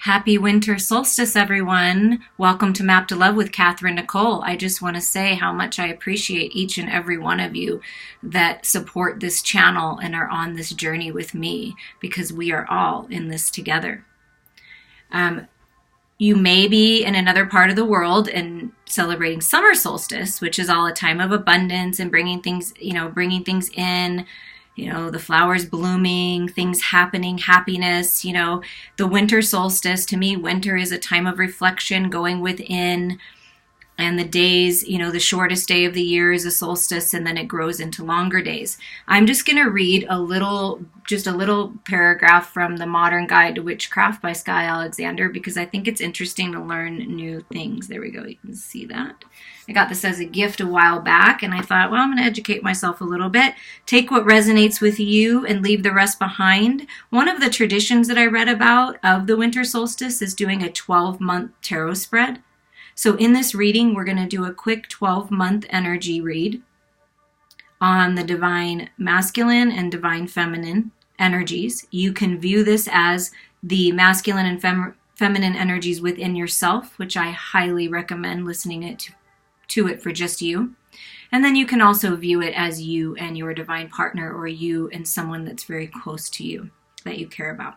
Happy winter solstice, everyone. Welcome to Map to Love with Katherine Nichole. I just want to say how much I appreciate each and every one of you that support this channel and are on this journey with me, because we are all in this together. You may be in another part of the world and celebrating summer solstice, which is all a time of abundance and bringing things in. The flowers blooming, things happening, happiness. The winter solstice, to me, winter is a time of reflection, going within. And the days, the shortest day of the year is a solstice, and then it grows into longer days. I'm just going to read just a little paragraph from The Modern Guide to Witchcraft by Sky Alexander, because I think it's interesting to learn new things. There we go. You can see that. I got this as a gift a while back, and I thought, well, I'm going to educate myself a little bit. Take what resonates with you and leave the rest behind. One of the traditions that I read about of the winter solstice is doing a 12-month tarot spread. So in this reading, we're going to do a quick 12-month energy read on the divine masculine and divine feminine energies. You can view this as the masculine and feminine energies within yourself, which I highly recommend listening to it for just you. And then you can also view it as you and your divine partner, or you and someone that's very close to you that you care about.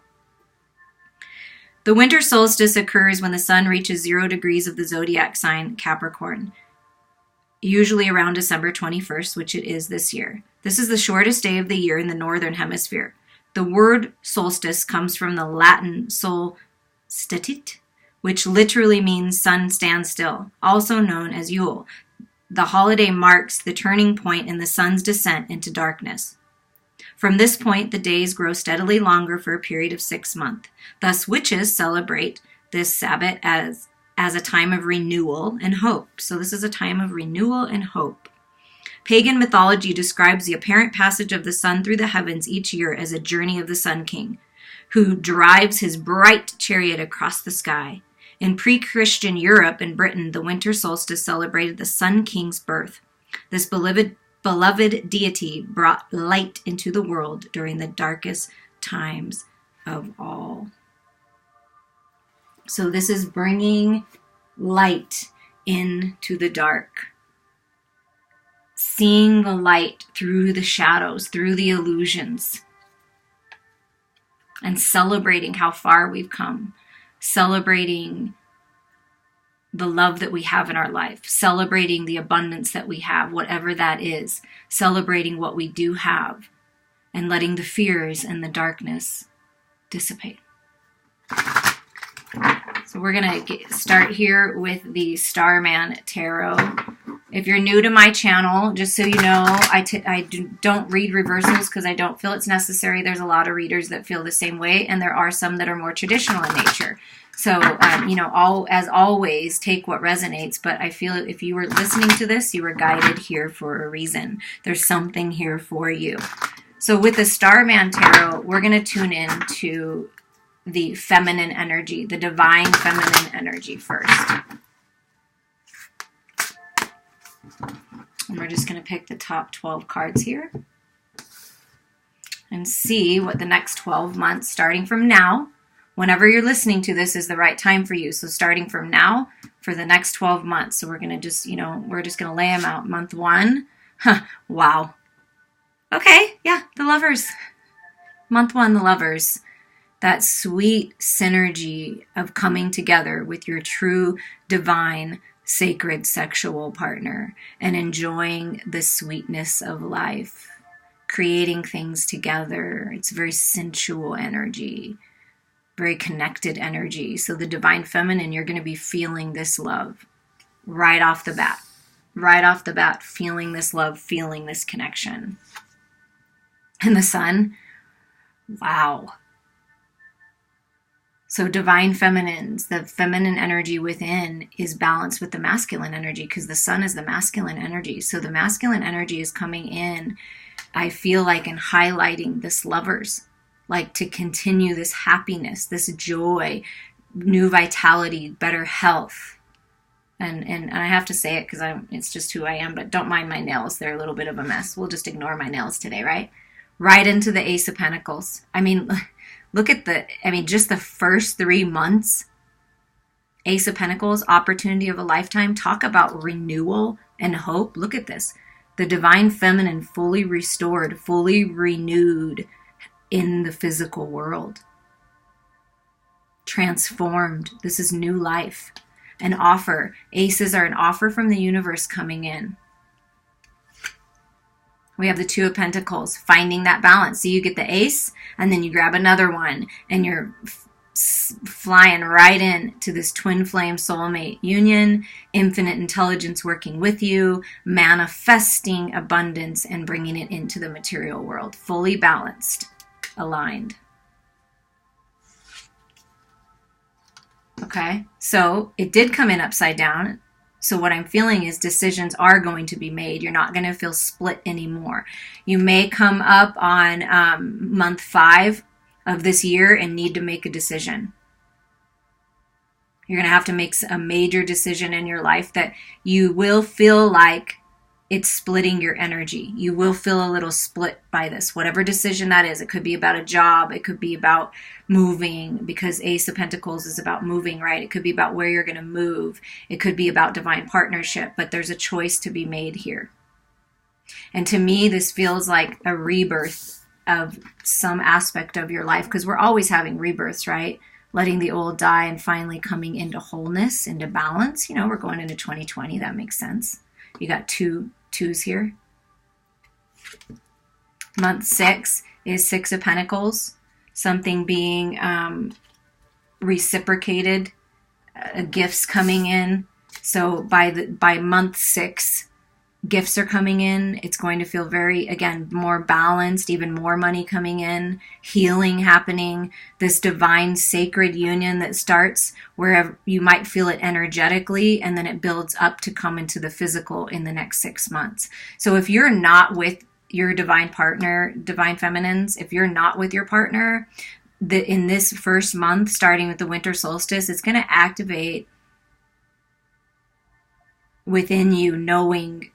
The winter solstice occurs when the sun reaches 0 degrees of the zodiac sign Capricorn, usually around December 21st, which it is this year. This is the shortest day of the year in the northern hemisphere. The word solstice comes from the Latin solstitit, which literally means sun stands still, also known as Yule. The holiday marks the turning point in the sun's descent into darkness. From this point, the days grow steadily longer for a period of 6 months. Thus, witches celebrate this Sabbath as a time of renewal and hope. So this is a time of renewal and hope. Pagan mythology describes the apparent passage of the sun through the heavens each year as a journey of the Sun King, who drives his bright chariot across the sky. In pre-Christian Europe and Britain, the winter solstice celebrated the Sun King's birth. This beloved deity brought light into the world during the darkest times of all. So this is bringing light into the dark. Seeing the light through the shadows, through the illusions. And celebrating how far we've come. Celebrating the love that we have in our life, celebrating the abundance that we have, whatever that is, celebrating what we do have, and letting the fears and the darkness dissipate. So we're going to start here with the Starman Tarot. If you're new to my channel, just so you know, I don't read reversals because I don't feel it's necessary. There's a lot of readers that feel the same way, and there are some that are more traditional in nature. So, as always, take what resonates. But I feel if you were listening to this, you were guided here for a reason. There's something here for you. So with the Starman Tarot, we're going to tune in to the feminine energy, the divine feminine energy first. And we're just going to pick the top 12 cards here and see what the next 12 months, starting from now, whenever you're listening to this, is the right time for you. So starting from now for the next 12 months. So we're going to just, we're just going to lay them out. Month 1. Wow. Okay. Yeah. The Lovers. Month 1, the Lovers. That sweet synergy of coming together with your true divine sacred sexual partner and enjoying the sweetness of life, creating things together. It's very sensual energy. Very connected energy. So the divine feminine, you're going to be feeling this love right off the bat. Right off the bat, feeling this love, feeling this connection. And the Sun, wow. So divine feminines, the feminine energy within is balanced with the masculine energy, because the Sun is the masculine energy. So the masculine energy is coming in, I feel like, and highlighting this Lovers. Like to continue this happiness, this joy, new vitality, better health. And I have to say it because it's just who I am, but don't mind my nails. They're a little bit of a mess. We'll just ignore my nails today, right? Right into the Ace of Pentacles. I mean, Look at just the first 3 months. Ace of Pentacles, opportunity of a lifetime. Talk about renewal and hope. Look at this. The divine feminine fully restored, fully renewed in the physical world. Transformed. This is new life. An offer. Aces are an offer from the universe coming in. We have the Two of Pentacles, finding that balance. So you get the ace, and then you grab another one, and you're flying right in to this twin flame soulmate union, infinite intelligence working with you, manifesting abundance and bringing it into the material world. Fully balanced, aligned. Okay, so it did come in upside down. So what I'm feeling is decisions are going to be made. You're not going to feel split anymore. You may come up on month 5 of this year and need to make a decision. You're going to have to make a major decision in your life that you will feel like it's splitting your energy. You will feel a little split by this, whatever decision that is. It could be about a job. It could be about moving, because Ace of Pentacles is about moving, right? It could be about where you're going to move. It could be about divine partnership, but there's a choice to be made here. And to me, this feels like a rebirth of some aspect of your life, because we're always having rebirths, right? Letting the old die and finally coming into wholeness, into balance. You know, we're going into 2020. That makes sense. You got two twos here. Month 6 is Six of Pentacles. Something being reciprocated, gifts coming in. So by month 6, gifts are coming in. It's going to feel very, again, more balanced, even more money coming in, healing happening, this divine sacred union that starts wherever you might feel it energetically, and then it builds up to come into the physical in the next 6 months. So if you're not with your divine partner, divine feminines, if you're not with your partner, in this first month, starting with the winter solstice, it's going to activate within you knowing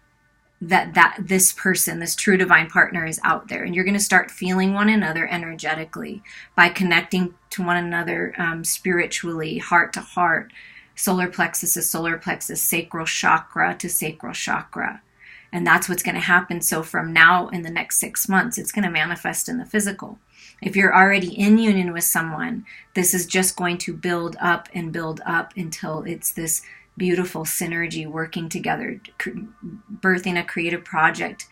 that this person, this true divine partner, is out there, and you're going to start feeling one another energetically by connecting to one another spiritually, heart to heart, solar plexus to solar plexus, sacral chakra to sacral chakra. And that's what's going to happen. So from now in the next 6 months, it's going to manifest in the physical. If you're already in union with someone, this is just going to build up and build up until it's this beautiful synergy working together, birthing a creative project,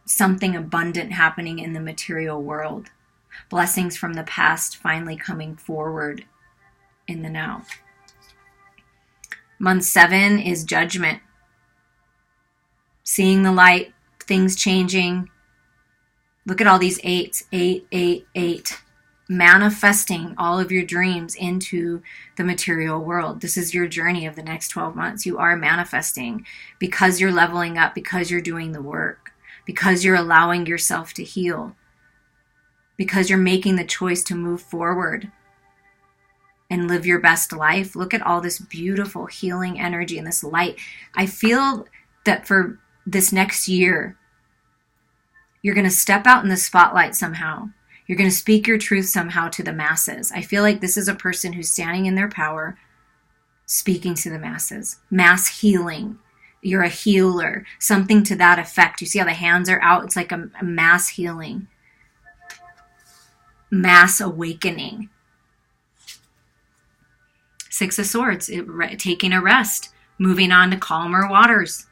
something abundant happening in the material world. Blessings from the past finally coming forward in the now. Month 7 is Judgment. Seeing the light, things changing. Look at all these 8s, 8, 8, 8. Manifesting all of your dreams into the material world. This is your journey of the next 12 months. You are manifesting because you're leveling up, because you're doing the work, because you're allowing yourself to heal, because you're making the choice to move forward and live your best life. Look at all this beautiful healing energy and this light. I feel that for this next year, you're going to step out in the spotlight somehow. You're going to speak your truth somehow to the masses. I feel like this is a person who's standing in their power, speaking to the masses. Mass healing. You're a healer. Something to that effect. You see how the hands are out? It's like a mass healing. Mass awakening. Six of Swords. Taking a rest. Moving on to calmer waters.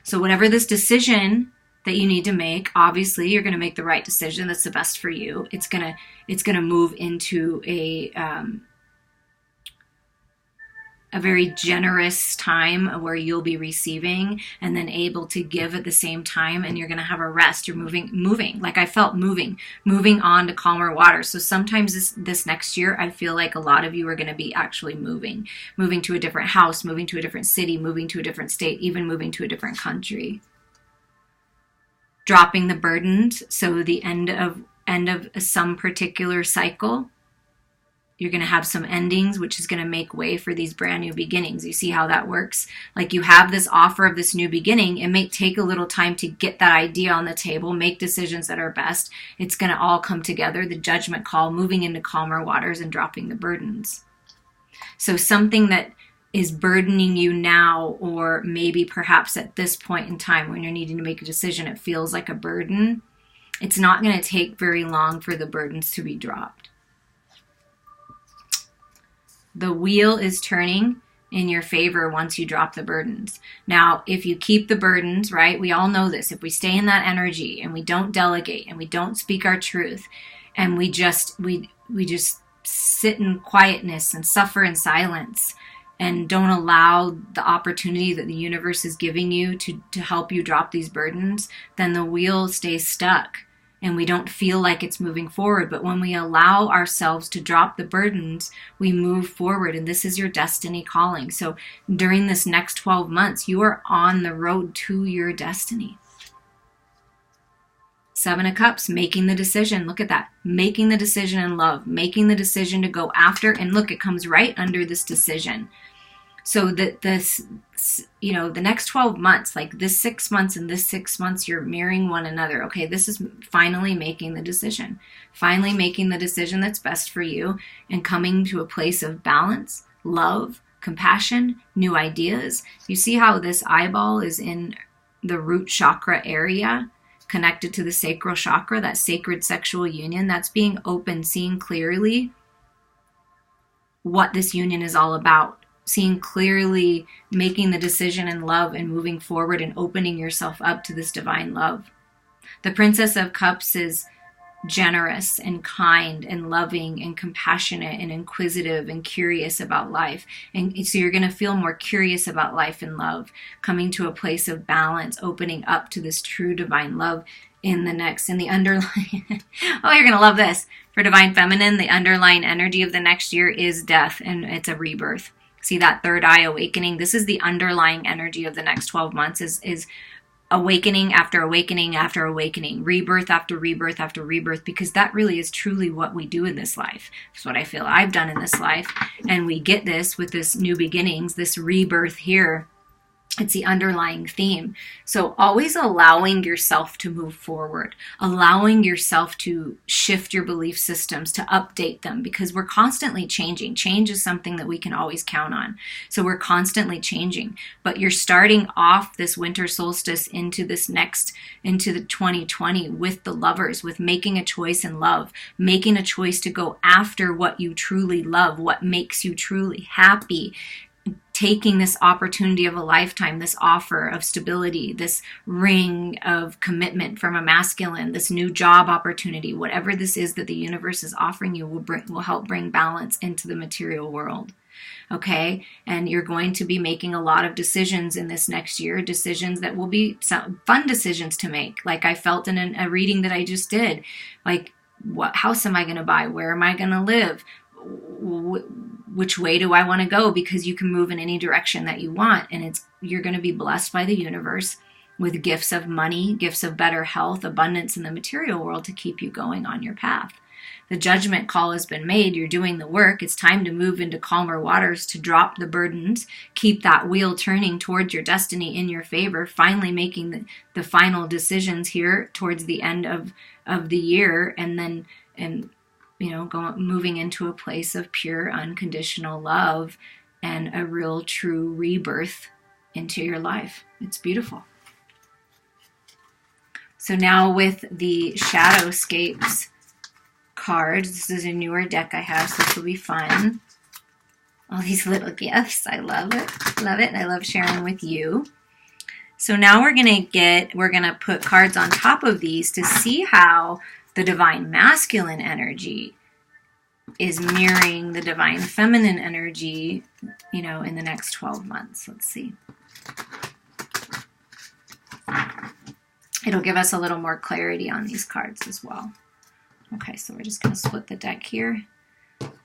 So whatever this decision that you need to make, obviously you're going to make the right decision that's the best for you. It's going to move into a very generous time where you'll be receiving and then able to give at the same time, and you're going to have a rest. You're moving like I felt moving on to calmer waters. So sometimes this next year, I feel like a lot of you are going to be actually moving to a different house, moving to a different city, moving to a different state, even moving to a different country. Dropping the burdens, so the end of some particular cycle. You're going to have some endings, which is going to make way for these brand new beginnings. You see how that works? Like you have this offer of this new beginning. It may take a little time to get that idea on the table, make decisions that are best. It's going to all come together. The judgment call, moving into calmer waters and dropping the burdens. So something that is burdening you now, or maybe perhaps at this point in time when you're needing to make a decision, it feels like a burden. It's not going to take very long for the burdens to be dropped. The wheel is turning in your favor once you drop the burdens. Now, if you keep the burdens, right, we all know this. If we stay in that energy and we don't delegate and we don't speak our truth and we just sit in quietness and suffer in silence and don't allow the opportunity that the universe is giving you to help you drop these burdens, then the wheel stays stuck. And we don't feel like it's moving forward. But when we allow ourselves to drop the burdens, we move forward. And this is your destiny calling. So during this next 12 months, you are on the road to your destiny. 7 of Cups, making the decision. Look at that. Making the decision in love. Making the decision to go after. And look, it comes right under this decision. So that this, the next 12 months, like this 6 months and this 6 months, you're mirroring one another. Okay, this is finally making the decision. Finally making the decision that's best for you and coming to a place of balance, love, compassion, new ideas. You see how this eyeball is in the root chakra area, connected to the sacral chakra, that sacred sexual union. That's being open, seeing clearly what this union is all about. Seeing clearly, making the decision in love and moving forward and opening yourself up to this divine love. The Princess of Cups is generous and kind and loving and compassionate and inquisitive and curious about life. And so you're going to feel more curious about life and love, coming to a place of balance, opening up to this true divine love in the underlying, oh, you're going to love this. For Divine Feminine, the underlying energy of the next year is death, and it's a rebirth. See that third eye awakening? This is the underlying energy of the next 12 months is awakening after awakening after awakening, rebirth after rebirth after rebirth, because that really is truly what we do in this life. That's what I feel I've done in this life. And we get this with this new beginnings, this rebirth here. It's the underlying theme. So always allowing yourself to move forward, allowing yourself to shift your belief systems, to update them, because we're constantly changing. Change is something that we can always count on. So we're constantly changing. But you're starting off this winter solstice into the 2020 with the Lovers, with making a choice in love, making a choice to go after what you truly love, what makes you truly happy. Taking this opportunity of a lifetime, this offer of stability, this ring of commitment from a masculine, this new job opportunity, whatever this is that the universe is offering you will help bring balance into the material world. Okay? And you're going to be making a lot of decisions in this next year, decisions that will be some fun decisions to make. Like I felt in a reading that I just did. Like, what house am I going to buy? Where am I going to live? Which way do I want to go? Because you can move in any direction that you want, and you're going to be blessed by the universe with gifts of money, gifts of better health, abundance in the material world to keep you going on your path. The judgment call has been made. You're doing the work. It's time to move into calmer waters, to drop the burdens, keep that wheel turning towards your destiny in your favor, finally making the final decisions here towards the end of the year, and moving into a place of pure, unconditional love and a real, true rebirth into your life. It's beautiful. So now with the Shadowscapes cards, this is a newer deck I have, so this will be fun. All these little gifts. I love it. Love it. And I love sharing with you. So now we're going to put cards on top of these to see how the Divine Masculine energy is mirroring the Divine Feminine energy, in the next 12 months. Let's see. It'll give us a little more clarity on these cards as well. Okay, so we're just going to split the deck here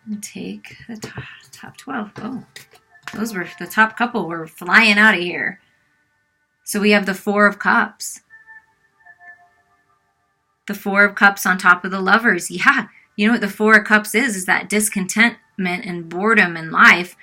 and take the top 12. Oh, the top couple were flying out of here. So we have the Four of Cups. The Four of Cups on top of the Lovers. Yeah, You know what the Four of Cups is that discontentment and boredom in life.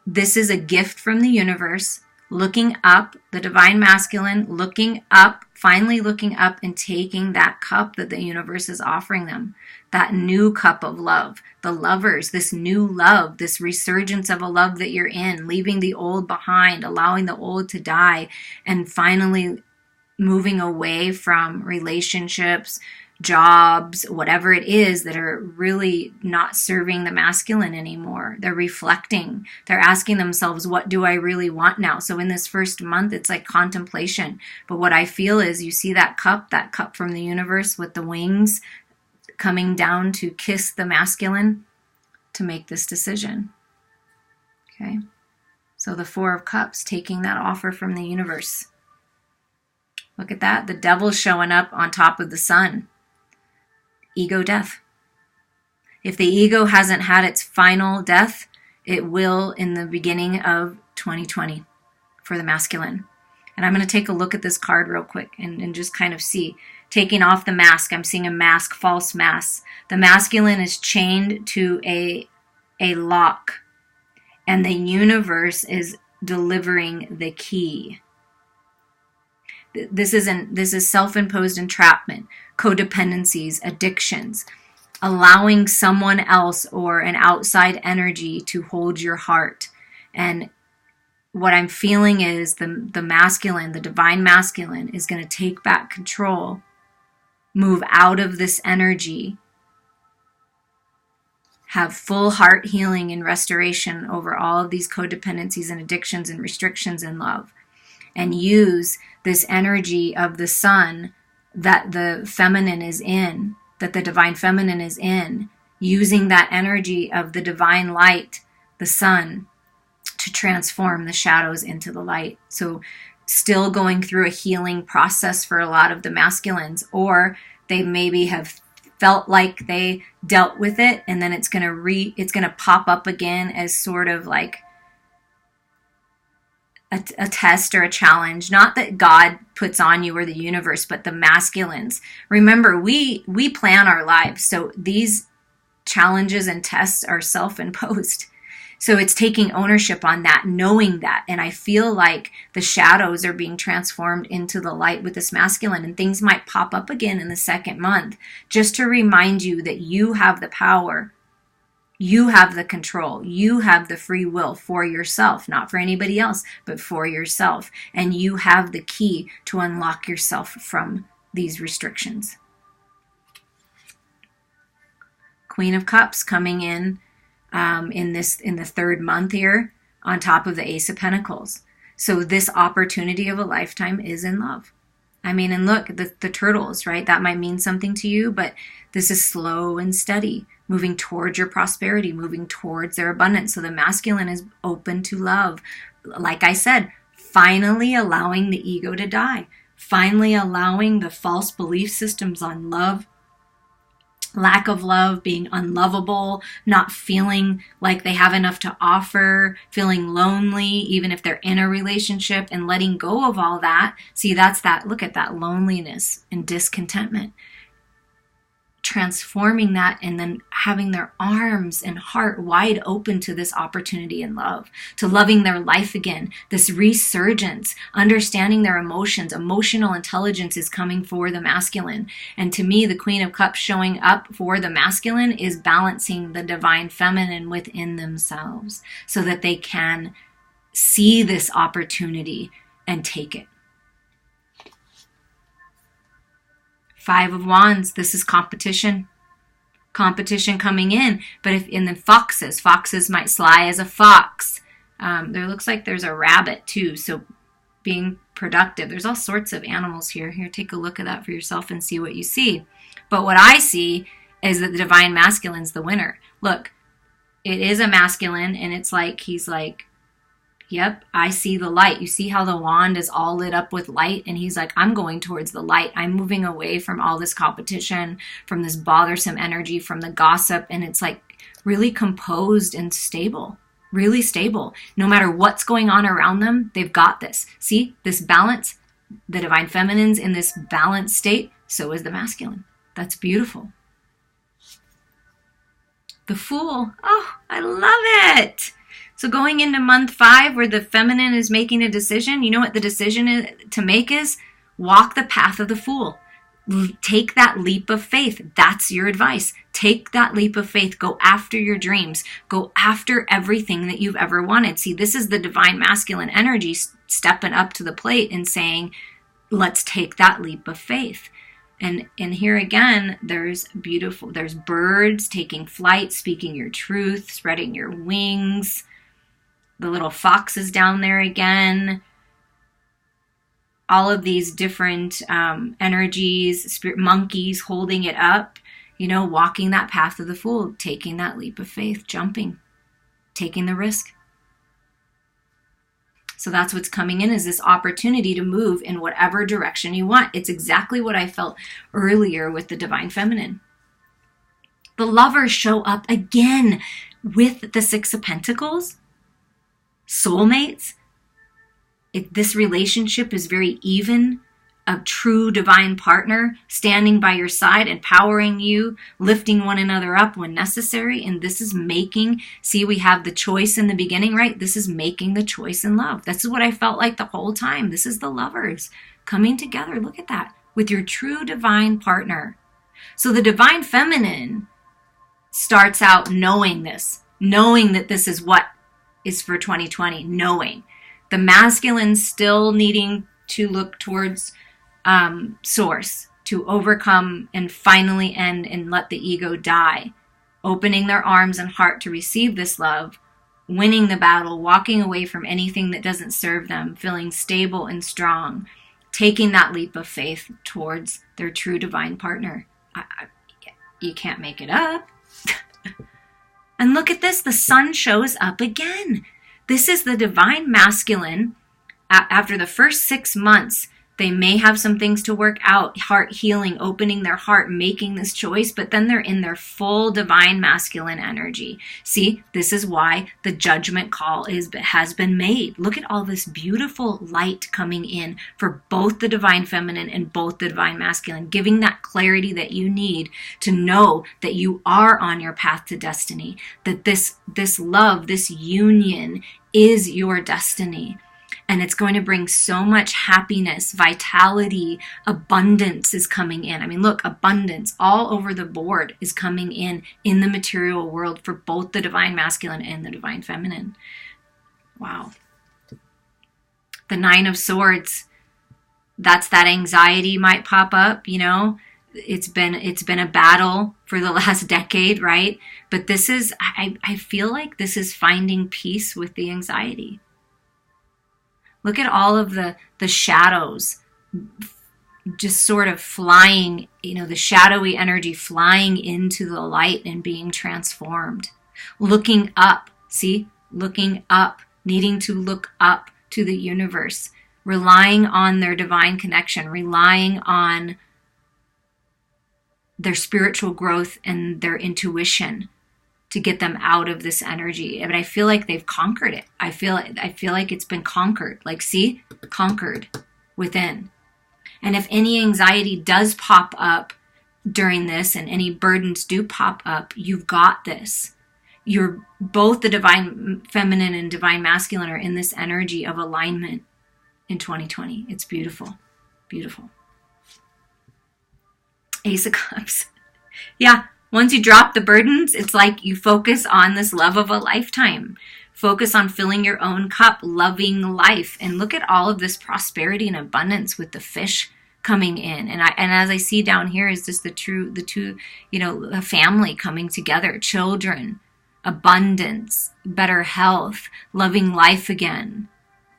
This is a gift from the universe, looking up, the divine masculine, looking up, finally looking up and taking that cup that the universe is offering them, that new cup of love, the lovers, this new love, this resurgence of a love that you're in, leaving the old behind, allowing the old to die, and finally moving away from relationships, jobs, whatever it is that are really not serving the masculine anymore. They're reflecting. They're asking themselves, what do I really want now? So in this first month, it's like contemplation. But what I feel is you see that cup from the universe with the wings coming down to kiss the masculine to make this decision. Okay. So the Four of Cups, taking that offer from the universe. Look at that. The devil's showing up on top of the sun. Ego death. If the ego hasn't had its final death, it will in the beginning of 2020 for the masculine. And I'm going to take a look at this card real quick and just kind of see. Taking off the mask, I'm seeing a mask, false mask. The masculine is chained to a lock, and the universe is delivering the key. This is self-imposed entrapment, codependencies, addictions, allowing someone else or an outside energy to hold your heart. And what I'm feeling is the masculine, the divine masculine, is going to take back control, move out of this energy, have full heart healing and restoration over all of these codependencies and addictions and restrictions in love, and use this energy of the sun that the feminine is in, that the divine feminine is in, using that energy of the divine light, the sun, to transform the shadows into the light. So still going through a healing process for a lot of the masculines, or they maybe have felt like they dealt with it, and then it's going to pop up again as sort of like a test or a challenge, not that God puts on you or the universe, but the masculines. Remember, we plan our lives. So these challenges and tests are self-imposed. So it's taking ownership on that, knowing that. And I feel like the shadows are being transformed into the light with this masculine, and things might pop up again in the second month, just to remind you that you have the power. You have the control. You have the free will for yourself, not for anybody else, but for yourself. And you have the key to unlock yourself from these restrictions. Queen of Cups coming in the third month here, on top of the Ace of Pentacles. So this opportunity of a lifetime is in love. I mean, and look, the turtles, right? That might mean something to you, but this is slow and steady, moving towards your prosperity, moving towards their abundance. So the masculine is open to love. Like I said, finally allowing the ego to die, finally allowing the false belief systems on love, lack of love, being unlovable, not feeling like they have enough to offer, feeling lonely, even if they're in a relationship, and letting go of all that. See, look at that loneliness and discontentment. Transforming that, and then having their arms and heart wide open to this opportunity in love, to loving their life again, this resurgence, understanding their emotions. Emotional intelligence is coming for the masculine. And to me, the Queen of Cups showing up for the masculine is balancing the divine feminine within themselves so that they can see this opportunity and take it. Five of Wands, this is competition coming in. But in the foxes might sly as a fox. There looks like there's a rabbit too. So being productive. There's all sorts of animals here. Here, take a look at that for yourself and see what you see. But what I see is that the divine masculine's the winner. Look, it is a masculine, and it's like he's like, yep, I see the light. You see how the wand is all lit up with light? And he's like, I'm going towards the light. I'm moving away from all this competition, from this bothersome energy, from the gossip. And it's like really composed and stable, really stable. No matter what's going on around them, they've got this. See, this balance, the divine feminine's in this balanced state. So is the masculine. That's beautiful. The Fool. Oh, I love it. So going into month 5 where the feminine is making a decision, you know what the decision to make is? Walk the path of the Fool. Take that leap of faith. That's your advice. Take that leap of faith. Go after your dreams. Go after everything that you've ever wanted. See, this is the divine masculine energy stepping up to the plate and saying, let's take that leap of faith. And here again, there's birds taking flight, speaking your truth, spreading your wings. The little foxes down there again. All of these different energies, spirit monkeys holding it up, walking that path of the Fool, taking that leap of faith, jumping, taking the risk. So that's what's coming in, is this opportunity to move in whatever direction you want. It's exactly what I felt earlier with the Divine Feminine. The Lovers show up again with the Six of Pentacles, soulmates. This relationship is very even, a true divine partner standing by your side, empowering you, lifting one another up when necessary. And this is see, we have the choice in the beginning, right? This is making the choice in love. This is what I felt like the whole time. This is the Lovers coming together. Look at that, with your true divine partner. So the Divine Feminine starts out knowing that this is what is for 2020, knowing. The masculine still needing to look towards source, to overcome and finally end and let the ego die, opening their arms and heart to receive this love, winning the battle, walking away from anything that doesn't serve them, feeling stable and strong, taking that leap of faith towards their true divine partner. You can't make it up. And look at this, the Sun shows up again. This is the divine masculine. After the first 6 months, they may have some things to work out, heart healing, opening their heart, making this choice, but then they're in their full divine masculine energy. See, this is why the judgment call has been made. Look at all this beautiful light coming in for both the divine feminine and both the divine masculine, giving that clarity that you need to know that you are on your path to destiny, that this love, this union is your destiny. And it's going to bring so much happiness, vitality, abundance is coming in. I mean, look, abundance all over the board is coming in the material world for both the divine masculine and the divine feminine. Wow. The Nine of Swords, that's that anxiety might pop up, It's been a battle for the last decade, right? But this is, I feel like this is finding peace with the anxiety. Look at all of the shadows just sort of flying, the shadowy energy flying into the light and being transformed. Looking up, see? Looking up, needing to look up to the universe, relying on their divine connection, relying on their spiritual growth and their intuition to get them out of this energy. But I feel like they've conquered it. I feel like it's been conquered. Like, see? Conquered within. And if any anxiety does pop up during this and any burdens do pop up, you've got this. You're both the divine feminine and divine masculine are in this energy of alignment in 2020. It's beautiful. Beautiful. Ace of Cups. Yeah. Once you drop the burdens, it's like you focus on this love of a lifetime. Focus on filling your own cup, loving life. And look at all of this prosperity and abundance with the fish coming in. And as I see down here is just the two, a family coming together, children, abundance, better health, loving life again.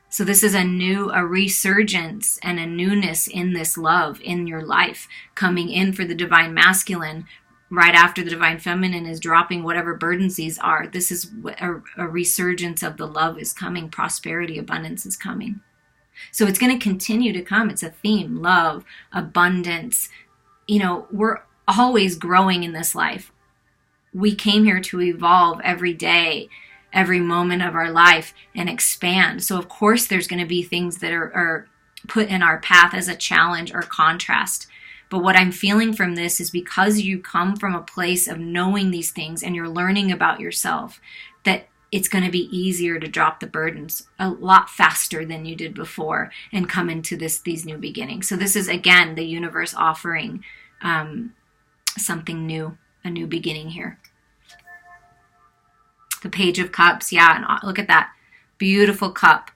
So this is a resurgence and a newness in this love in your life coming in for the divine masculine. Right after the divine feminine is dropping whatever burdens these are, this is a resurgence of the love is coming. Prosperity, abundance is coming. So it's going to continue to come. It's a theme, love, abundance. We're always growing in this life. We came here to evolve every day, every moment of our life and expand. So of course there's going to be things that are put in our path as a challenge or contrast. But what I'm feeling from this is because you come from a place of knowing these things and you're learning about yourself, that it's going to be easier to drop the burdens a lot faster than you did before and come into these new beginnings. So this is, again, the universe offering something new, a new beginning here. The Page of Cups, yeah, and look at that. Beautiful cup.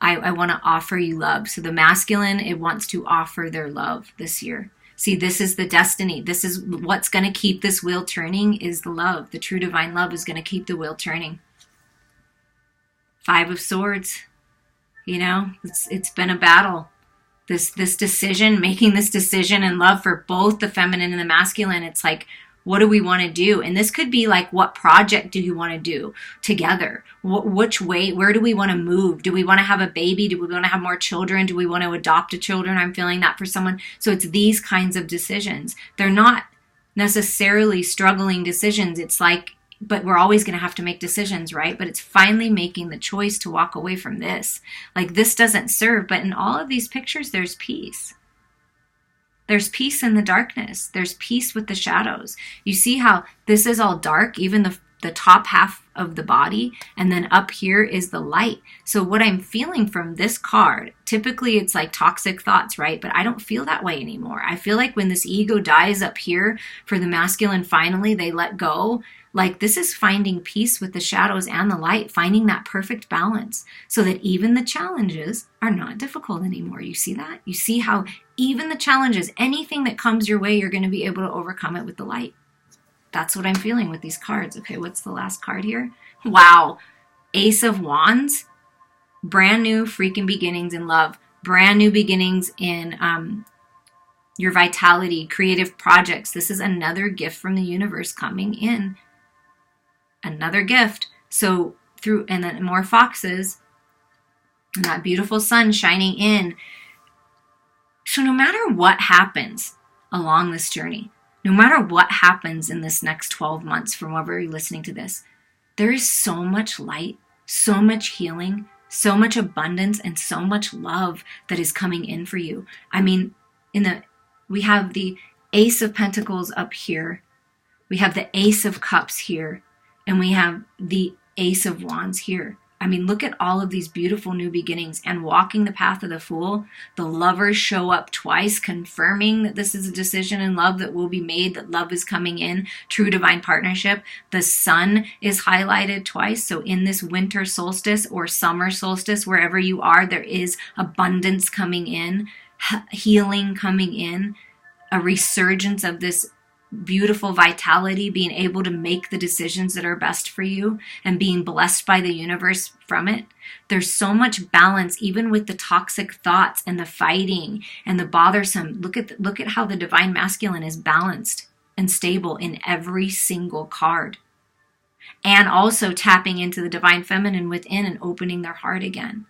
I want to offer you love. So the masculine, it wants to offer their love this year. See, this is the destiny. This is what's going to keep this wheel turning, is the love. The true divine love is going to keep the wheel turning. 5 of Swords. You know, it's been a battle. This decision, making this decision in love for both the feminine and the masculine, it's like, what do we want to do? And this could be like, what project do you want to do together? Which way, where do we want to move? Do we want to have a baby? Do we want to have more children? Do we want to adopt a children? I'm feeling that for someone. So it's these kinds of decisions. They're not necessarily struggling decisions. It's like, but we're always going to have to make decisions, right? But it's finally making the choice to walk away from this. Like, this doesn't serve, but in all of these pictures, there's peace. There's peace in the darkness. There's peace with the shadows. You see how this is all dark, even the top half of the body, and then up here is the light. So what I'm feeling from this card, typically it's like toxic thoughts, right? But I don't feel that way anymore. I feel like when this ego dies up here for the masculine, finally they let go. Like, this is finding peace with the shadows and the light, finding that perfect balance so that even the challenges are not difficult anymore. You see that? You see how even the challenges, anything that comes your way, you're going to be able to overcome it with the light. That's what I'm feeling with these cards. Okay, what's the last card here? Wow. Ace of Wands. Brand new freaking beginnings in love. Brand new beginnings in your vitality, creative projects. This is another gift from the universe coming in. Another gift. So through, and then more foxes, and that beautiful sun shining in. So no matter what happens along this journey, no matter what happens in this next 12 months from wherever you're listening to this, there is so much light, so much healing, so much abundance, and so much love that is coming in for you. I mean, we have the Ace of Pentacles up here. We have the Ace of Cups here. And we have the Ace of Wands here. I mean, look at all of these beautiful new beginnings. And walking the path of the Fool, the Lovers show up twice, confirming that this is a decision in love that will be made, that love is coming in, true divine partnership. The Sun is highlighted twice. So in this winter solstice or summer solstice, wherever you are, there is abundance coming in, healing coming in, a resurgence of this beautiful vitality, being able to make the decisions that are best for you and being blessed by the universe from it. There's so much balance, even with the toxic thoughts and the fighting and the bothersome. Look at how the divine masculine is balanced and stable in every single card. And also tapping into the divine feminine within and opening their heart again.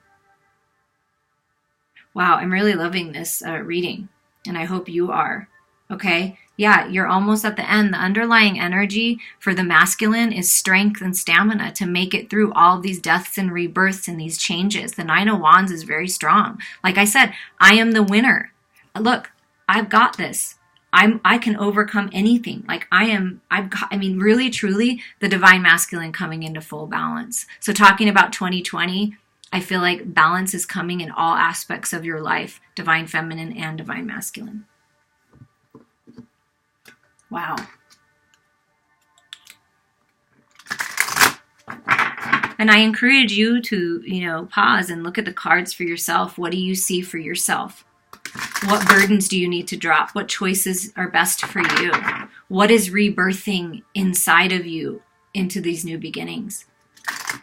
Wow, I'm really loving this reading, and I hope you are. Okay? Yeah, you're almost at the end. The underlying energy for the masculine is strength and stamina to make it through all of these deaths and rebirths and these changes. The Nine of Wands is very strong. Like I said, I am the winner. Look, I've got this. I can overcome anything. Like really, truly, the divine masculine coming into full balance. So talking about 2020, I feel like balance is coming in all aspects of your life, divine feminine and divine masculine. Wow. And I encourage you to, pause and look at the cards for yourself. What do you see for yourself? What burdens do you need to drop? What choices are best for you? What is rebirthing inside of you into these new beginnings?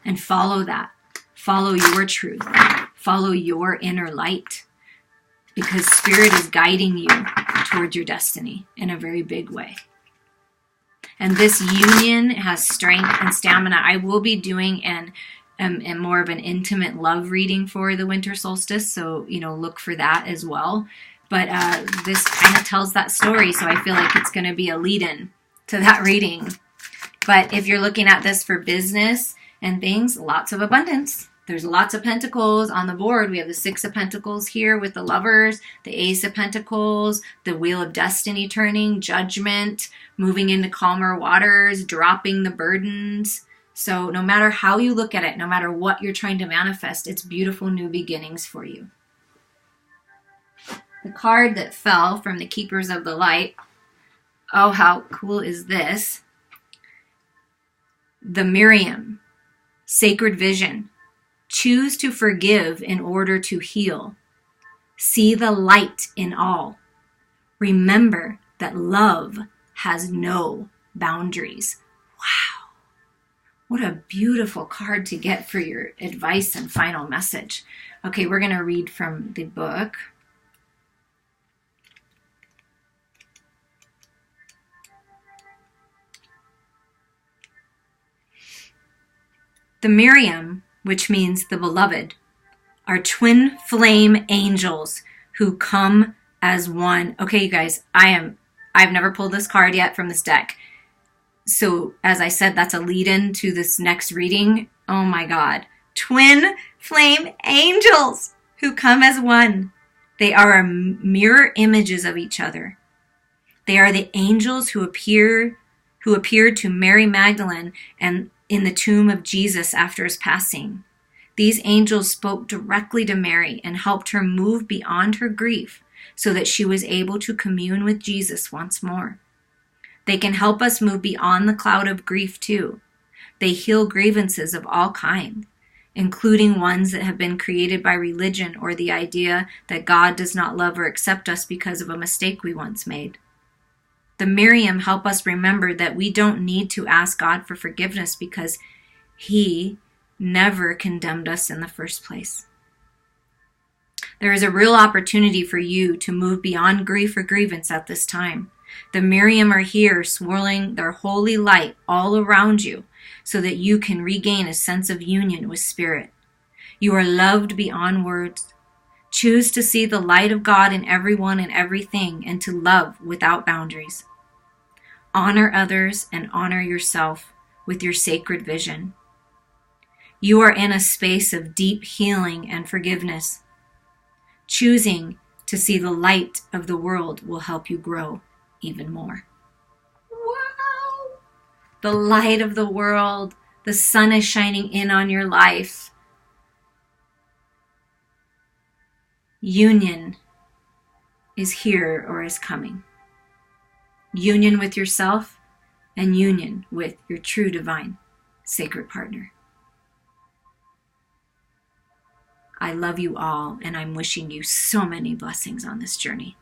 And follow that. Follow your truth. Follow your inner light. Because Spirit is guiding you towards your destiny in a very big way. And this union has strength and stamina. I will be doing and more of an intimate love reading for the winter solstice. So, look for that as well. But this kind of tells that story. So I feel like it's going to be a lead-in to that reading. But if you're looking at this for business and things, lots of abundance. There's lots of pentacles on the board. We have the Six of Pentacles here with the Lovers, the Ace of Pentacles, the Wheel of Destiny turning, Judgment, moving into calmer waters, dropping the burdens. So no matter how you look at it, no matter what you're trying to manifest, it's beautiful new beginnings for you. The card that fell from the Keepers of the Light. Oh, how cool is this? The Miriam, Sacred Vision. Choose to forgive in order to heal. See the light in all. Remember that love has no boundaries. Wow. What a beautiful card to get for your advice and final message. Okay, we're going to read from the book. The Miriam, which means the beloved, are twin flame angels who come as one. Okay, you guys, I've never pulled this card yet from this deck. So as I said, that's a lead-in to this next reading. Oh my God. Twin flame angels who come as one. They are mirror images of each other. They are the angels who appeared to Mary Magdalene and in the tomb of Jesus after his passing. These angels spoke directly to Mary and helped her move beyond her grief so that she was able to commune with Jesus once more. They can help us move beyond the cloud of grief too. They heal grievances of all kinds, including ones that have been created by religion or the idea that God does not love or accept us because of a mistake we once made. The Miriam help us remember that we don't need to ask God for forgiveness because he never condemned us in the first place. There is a real opportunity for you to move beyond grief or grievance at this time. The Miriam are here swirling their holy light all around you so that you can regain a sense of union with Spirit. You are loved beyond words. Choose to see the light of God in everyone and everything and to love without boundaries. Honor others and honor yourself with your sacred vision. You are in a space of deep healing and forgiveness. Choosing to see the light of the world will help you grow even more. Wow! The light of the world. The sun is shining in on your life. Union is here or is coming. Union with yourself and union with your true divine sacred partner. I love you all, and I'm wishing you so many blessings on this journey.